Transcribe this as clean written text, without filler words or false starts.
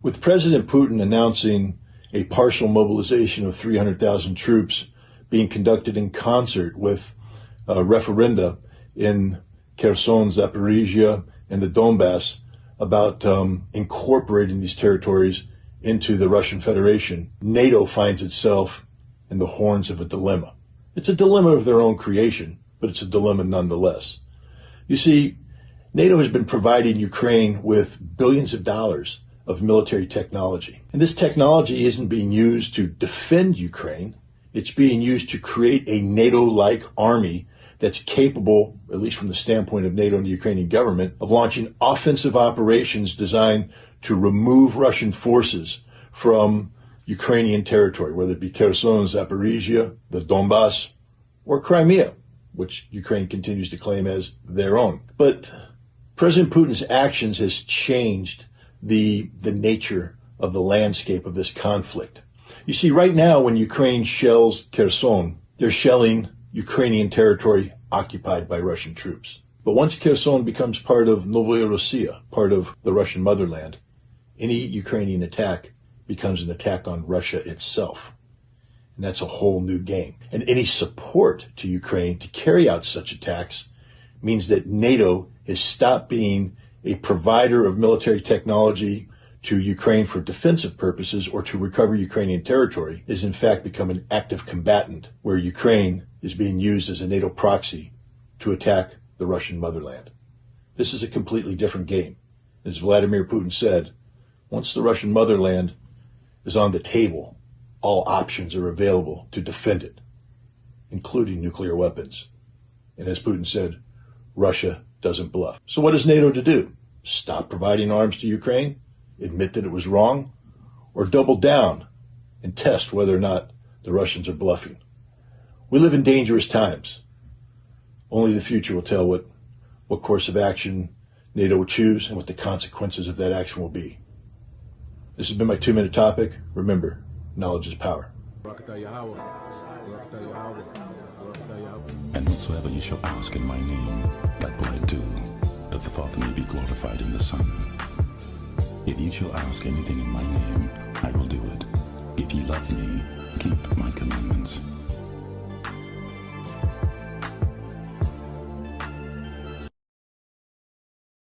With President Putin announcing a partial mobilization of 300,000 troops being conducted in concert with referenda in Kherson, Zaporizhia, and the Donbass about incorporating these territories into the Russian Federation, NATO finds itself in the horns of a dilemma. It's a dilemma of their own creation, but it's a dilemma nonetheless. You see, NATO has been providing Ukraine with billions of dollars of military technology. And this technology isn't being used to defend Ukraine. It's being used to create a NATO-like army that's capable, at least from the standpoint of NATO and the Ukrainian government, of launching offensive operations designed to remove Russian forces from Ukrainian territory, whether it be Kherson, Zaporizhia, the Donbass, or Crimea, which Ukraine continues to claim as their own. But President Putin's actions has changed the nature of the landscape of this conflict. You see, right now, when Ukraine shells Kherson, they're shelling Ukrainian territory occupied by Russian troops. But once Kherson becomes part of Novaya Russia, part of the Russian motherland, any Ukrainian attack becomes an attack on Russia itself. And that's a whole new game. And any support to Ukraine to carry out such attacks means that NATO has stopped being a provider of military technology to Ukraine for defensive purposes or to recover Ukrainian territory, is in fact become an active combatant where Ukraine is being used as a NATO proxy to attack the Russian motherland. This is a completely different game. As Vladimir Putin said, once the Russian motherland is on the table, all options are available to defend it, including nuclear weapons. And as Putin said, Russia doesn't bluff. So what is NATO to do? Stop providing arms to Ukraine? Admit that it was wrong? Or double down and test whether or not the Russians are bluffing? We live in dangerous times. Only the future will tell what course of action NATO will choose and what the consequences of that action will be. This has been my 2-minute topic. Remember, knowledge is power. And whatsoever you shall ask in my name, that will I do, that the Father may be glorified in the Son. If you shall ask anything in my name, I will do it. If ye love me, keep my commandments.